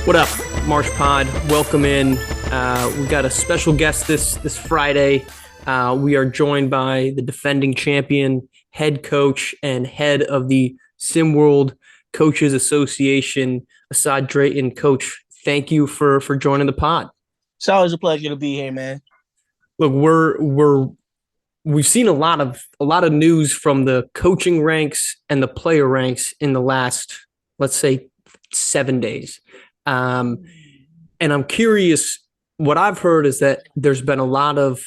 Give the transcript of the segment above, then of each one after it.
What up, Marsh Pod? Welcome in. We got a special guest this Friday. We are joined by the defending champion, head coach, and head of the SimWorld Coaches Association, Drayton. Coach, thank you for joining the pod. It's always a pleasure to be here, man. Look, we've seen a lot of news from the coaching ranks and the player ranks in the last, let's say, 7 days. And I'm curious, what I've heard is that there's been a lot of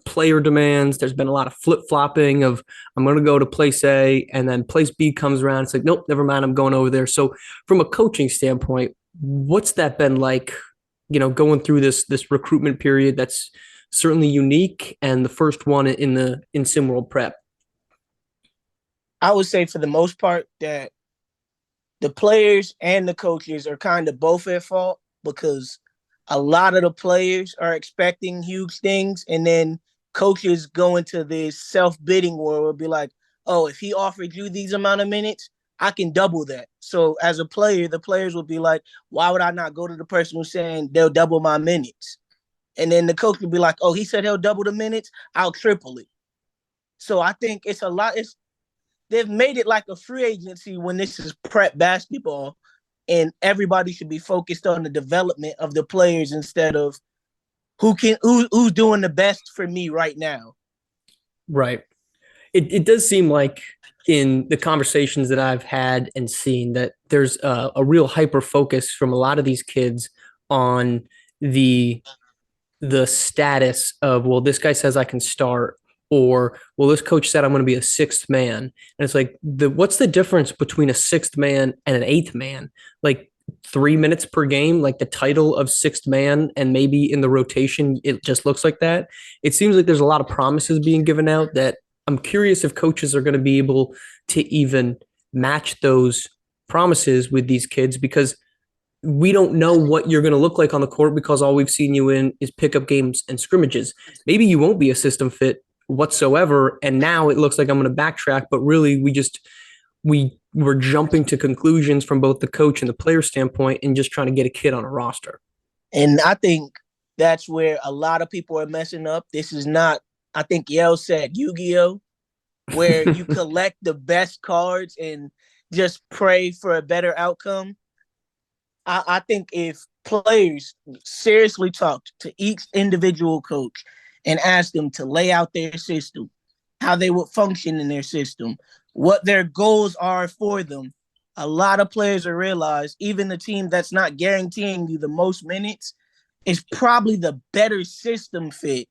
player demands. There's been a lot of flip-flopping of, I'm going to go to place A, and then place B comes around. It's like, nope, never mind, I'm going over there. So from a coaching standpoint, what's that been like, going through this recruitment period that's certainly unique and the first one in SimWorld Prep? I would say for the most part that the players and the coaches are kind of both at fault, because a lot of the players are expecting huge things, and then coaches go into this self-bidding world will be like, oh, if he offered you these amount of minutes, I can double that. So as a player, the players will be like, why would I not go to the person who's saying they'll double my minutes? And then the coach will be like, oh, he said he'll double the minutes, I'll triple it. So I think it's a lot. They've made it like a free agency when this is prep basketball, and everybody should be focused on the development of the players instead of who's doing the best for me right now. Right. It does seem like in the conversations that I've had and seen that there's a real hyper focus from a lot of these kids on the status of, well, this guy says I can start, or, well, this coach said I'm going to be a sixth man. And it's like, what's the difference between a sixth man and an eighth man? Like 3 minutes per game, like the title of sixth man, and maybe in the rotation, it just looks like that. It seems like there's a lot of promises being given out that I'm curious if coaches are going to be able to even match those promises with these kids, because we don't know what you're going to look like on the court, because all we've seen you in is pickup games and scrimmages. Maybe you won't be a system fit whatsoever, and now it looks like I'm going to backtrack, but really we're jumping to conclusions from both the coach and the player standpoint and just trying to get a kid on a roster. And I think that's where a lot of people are messing up. This is not, I think Yale said, Yu-Gi-Oh, where you collect the best cards and just pray for a better outcome. I think if players seriously talked to each individual coach and asked them to lay out their system, how they would function in their system, what their goals are for them, a lot of players will realize even the team that's not guaranteeing you the most minutes is probably the better system fit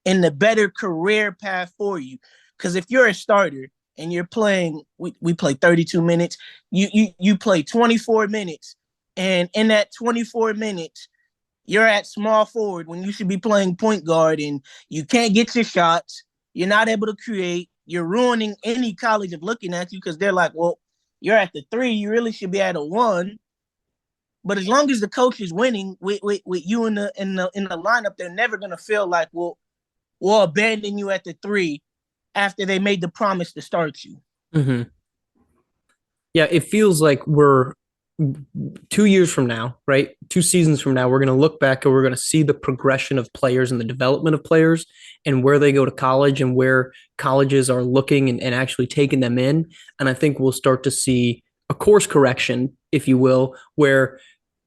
and the better career path for you. Because if you're a starter and you're playing, we play 32 minutes, you play 24 minutes, and in that 24 minutes, you're at small forward when you should be playing point guard, and you can't get your shots. You're not able to create. You're ruining any college of looking at you, because they're like, well, you're at the 3. You really should be at a 1. But as long as the coach is winning with you in the lineup, they're never going to feel like, well, we'll abandon you at the 3 after they made the promise to start you. Mm-hmm. Yeah, it feels like we're 2 years from now, right? 2 seasons from now, we're going to look back and we're going to see the progression of players and the development of players and where they go to college and where colleges are looking and actually taking them in. And I think we'll start to see a course correction, if you will, where,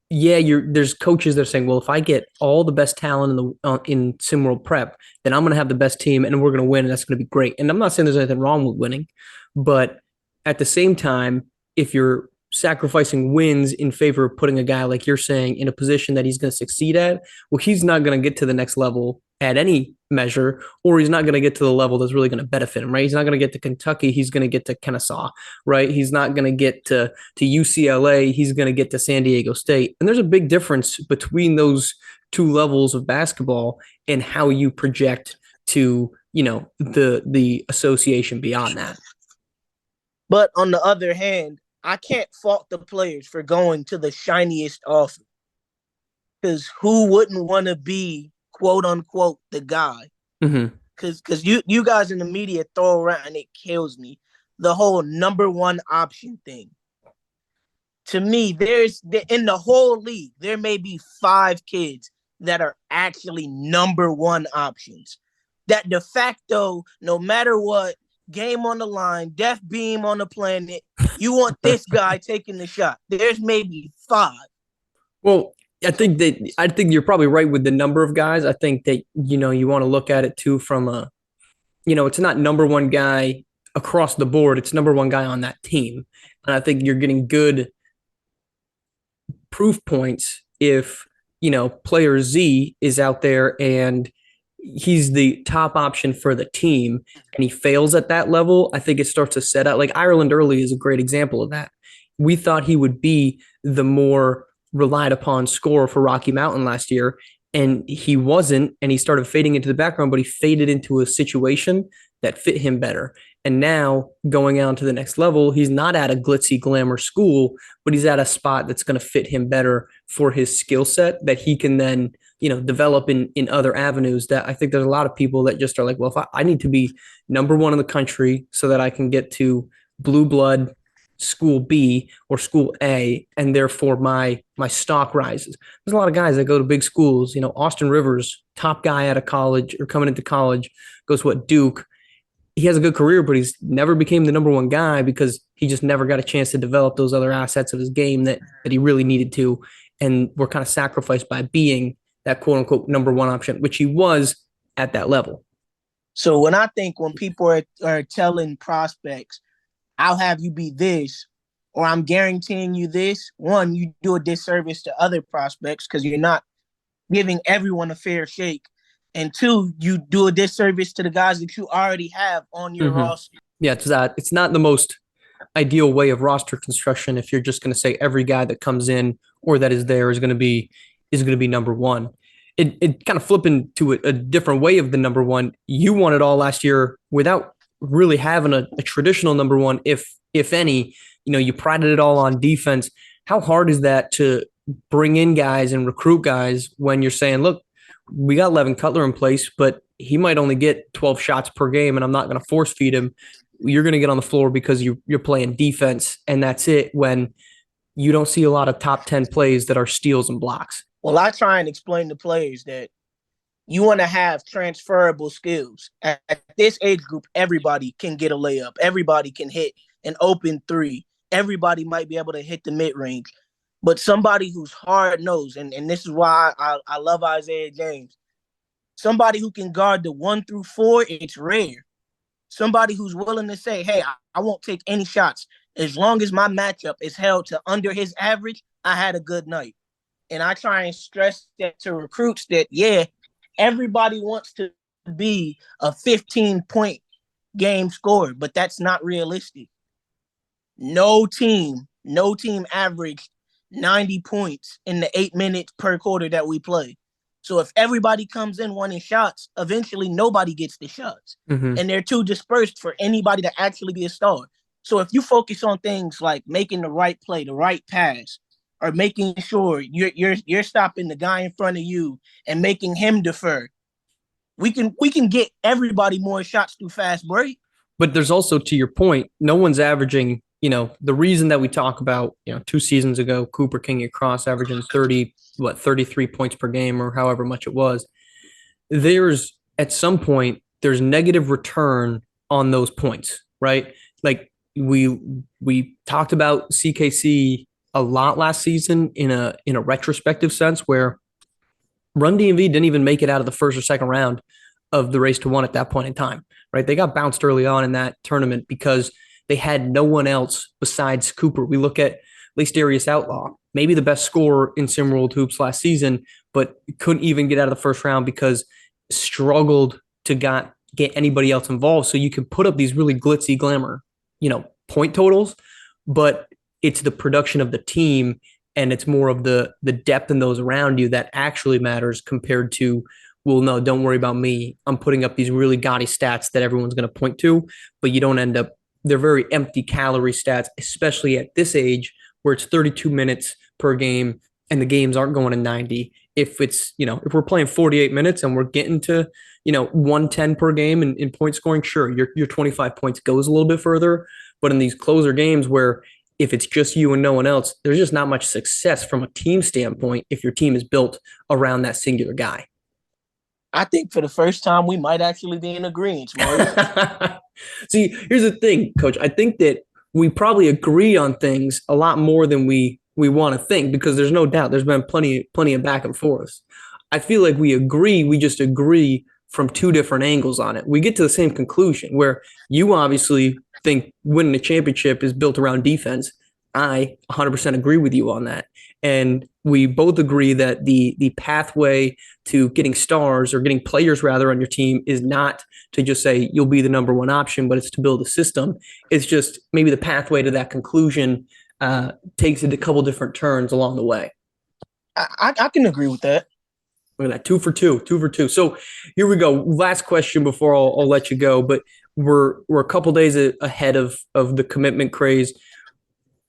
yeah, there's coaches that are saying, well, if I get all the best talent in SimWorld Prep, then I'm going to have the best team and we're going to win, and that's going to be great. And I'm not saying there's anything wrong with winning, but at the same time, if you're sacrificing wins in favor of putting a guy, like you're saying, in a position that he's going to succeed at, well, he's not going to get to the next level at any measure, or he's not going to get to the level that's really going to benefit him, right? He's not going to get to Kentucky. He's going to get to Kennesaw, right? He's not going to get to UCLA. He's going to get to San Diego State. And there's a big difference between those 2 levels of basketball and how you project to, the association beyond that. But on the other hand, I can't fault the players for going to the shiniest offer, because who wouldn't want to be, quote unquote, the guy? Because you guys in the media throw around, and it kills me, the whole number 1 option thing. To me, there's in the whole league, there may be 5 kids that are actually number one options. That de facto, no matter what, game on the line, death beam on the planet, you want this guy taking the shot. There's maybe 5. Well, I think you're probably right with the number of guys. I think that you want to look at it too from a it's not number one guy across the board. It's number one guy on that team, and I think you're getting good proof points if player Z is out there and he's the top option for the team and he fails at that level. I think it starts to set out like Ireland early is a great example of that. We thought he would be the more relied upon scorer for Rocky Mountain last year, and he wasn't, and he started fading into the background, but he faded into a situation that fit him better. And now going on to the next level, he's not at a glitzy glamour school, but he's at a spot that's going to fit him better for his skill set that he can then, develop in other avenues. That I think there's a lot of people that just are like, well, if I need to be number one in the country so that I can get to blue blood school B or school A, and therefore my stock rises. There's a lot of guys that go to big schools. Austin Rivers, top guy out of college or coming into college, goes to Duke. He has a good career, but he's never became the number one guy because he just never got a chance to develop those other assets of his game that he really needed to, and were kind of sacrificed by being that quote unquote number one option, which he was at that level. So when people are telling prospects, I'll have you be this, or I'm guaranteeing you this, one, you do a disservice to other prospects because you're not giving everyone a fair shake. And two, you do a disservice to the guys that you already have on your roster. Yeah, it's not the most ideal way of roster construction if you're just going to say every guy that comes in or that is there is going to be number one. It kind of flipping to a different way of the number one. You won it all last year without really having a traditional number one, if any. You prided it all on defense. How hard is that to bring in guys and recruit guys when you're saying, look, we got Levin Cutler in place, but he might only get 12 shots per game, and I'm not going to force feed him. You're going to get on the floor because you're playing defense, and that's it, when you don't see a lot of top 10 plays that are steals and blocks. Well, I try and explain to players that you want to have transferable skills. At this age group, everybody can get a layup. Everybody can hit an open three. Everybody might be able to hit the mid-range. But somebody who's hard-nosed, and this is why I love Isaiah James, somebody who can guard the 1 through 4, it's rare. Somebody who's willing to say, hey, I won't take any shots. As long as my matchup is held to under his average, I had a good night. And I try and stress that to recruits that, yeah, everybody wants to be a 15-point game scorer, but that's not realistic. No team averaged 90 points in the 8 minutes per quarter that we play. So if everybody comes in wanting shots, eventually nobody gets the shots. And they're too dispersed for anybody to actually be a star. So if you focus on things like making the right play, the right pass, or making sure you're stopping the guy in front of you and making him defer, we can get everybody more shots through fast break. But there's also, to your point, no one's averaging, the reason that we talk about, 2 seasons ago, Cooper King and Cross averaging 33 points per game or however much it was. There's, at some point, there's negative return on those points, right? Like we talked about CKC a lot last season in a retrospective sense, where Run DMV didn't even make it out of the first or second round of the race to one at that point in time, right? They got bounced early on in that tournament because they had no one else besides Cooper. We look at Darius Outlaw, maybe the best scorer in SimWorld Hoops last season, but couldn't even get out of the first round because struggled to get anybody else involved. So you can put up these really glitzy glamour, point totals, but it's the production of the team, and it's more of the depth in those around you that actually matters compared to, well, no, don't worry about me. I'm putting up these really gaudy stats that everyone's going to point to, but you don't end up, they're very empty calorie stats, especially at this age where it's 32 minutes per game and the games aren't going to 90. If it's, if we're playing 48 minutes and we're getting to, 110 per game in point scoring, sure, your 25 points goes a little bit further. But in these closer games where if it's just you and no one else, there's just not much success from a team standpoint if your team is built around that singular guy. I think for the first time we might actually be in agreement, Marsh. See, here's the thing, Coach. I think that we probably agree on things a lot more than we want to think because there's no doubt there's been plenty of back and forth. I feel like we agree, we just agree from two different angles on it. We get to the same conclusion where you obviously think winning a championship is built around defense. I 100% agree with you on that. And we both agree that the pathway to getting stars or getting players rather on your team is not to just say you'll be the number one option, but it's to build a system. It's just maybe the pathway to that conclusion takes it a couple different turns along the way. I can agree with that. Look at that, 2 for 2. So here we go. Last question before I'll let you go. But we're a couple days ahead of the commitment craze.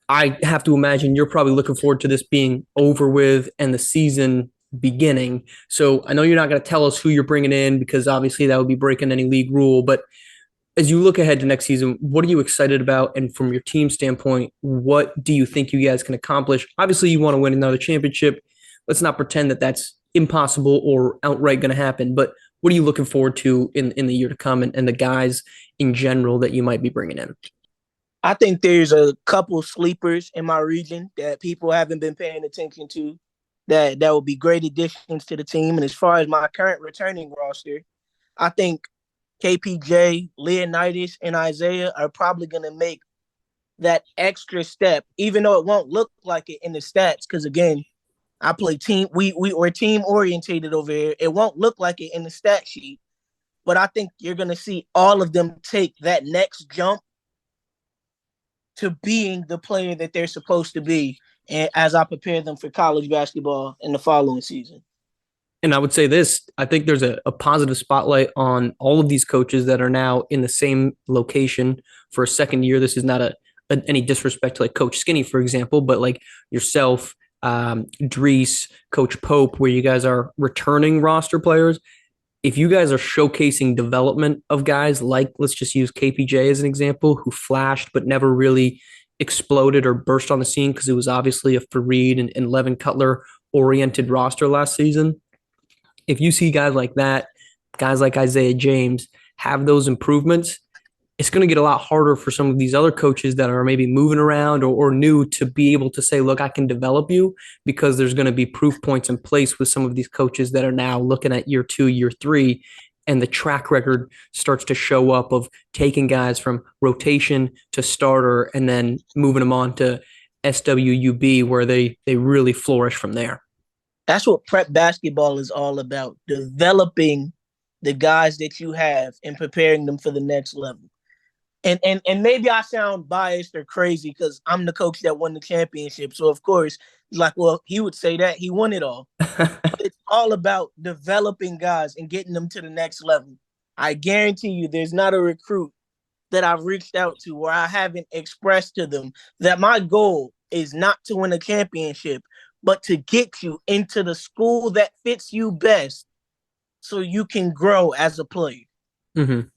I have to imagine you're probably looking forward to this being over with and the season beginning. So I know you're not going to tell us who you're bringing in because obviously that would be breaking any league rule. But as you look ahead to next season, what are you excited about? And from your team standpoint, what do you think you guys can accomplish? Obviously, you want to win another championship. Let's not pretend that that's impossible or outright going to happen. But what are you looking forward to in the year to come and the guys in general that you might be bringing in? I think there's a couple sleepers in my region that people haven't been paying attention to that will be great additions to the team. And as far as my current returning roster, I think KPJ, Leonidas, and Isaiah are probably going to make that extra step, even though it won't look like it in the stats. Because again, I play team. We're team orientated over here. It won't look like it in the stat sheet, but I think you're going to see all of them take that next jump to being the player that they're supposed to be, and as I prepare them for college basketball in the following season. And I would say this, I think there's a positive spotlight on all of these coaches that are now in the same location for a second year. This is not any disrespect to like Coach Skinny, for example, but like yourself, Drees, Coach Pope, where you guys are returning roster players. If you guys are showcasing development of guys like, let's just use KPJ as an example, who flashed but never really exploded or burst on the scene because it was obviously a Fareed and Levin Cutler oriented roster last season. If you see guys like that, guys like Isaiah James have those improvements, it's going to get a lot harder for some of these other coaches that are maybe moving around or new to be able to say, look, I can develop you, because there's going to be proof points in place with some of these coaches that are now looking at year 2, year 3, and the track record starts to show up of taking guys from rotation to starter and then moving them on to SWUB where they really flourish from there. That's what prep basketball is all about, developing the guys that you have and preparing them for the next level. And maybe I sound biased or crazy because I'm the coach that won the championship. So, of course, like, well, he would say that he won it all. But it's all about developing guys and getting them to the next level. I guarantee you there's not a recruit that I've reached out to where I haven't expressed to them that my goal is not to win a championship, but to get you into the school that fits you best so you can grow as a player. Mm-hmm.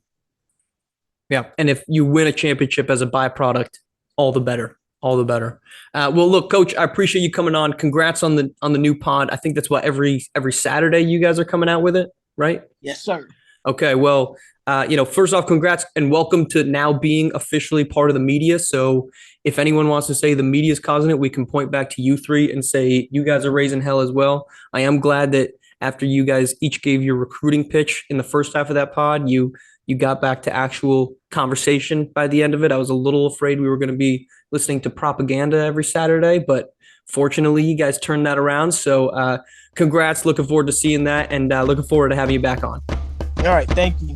Yeah, and if you win a championship as a byproduct, all the better. All the better. Well, look, Coach, I appreciate you coming on. Congrats on the new pod. I think that's what every Saturday you guys are coming out with it, right? Yes, sir. Okay. Well, first off, congrats and welcome to now being officially part of the media. So if anyone wants to say the media is causing it, we can point back to you three and say you guys are raising hell as well. I am glad that after you guys each gave your recruiting pitch in the first half of that pod, you got back to actual conversation by the end of it. I was a little afraid we were going to be listening to propaganda every Saturday, but fortunately you guys turned that around. So congrats. Looking forward to seeing that and looking forward to having you back on. All right. Thank you.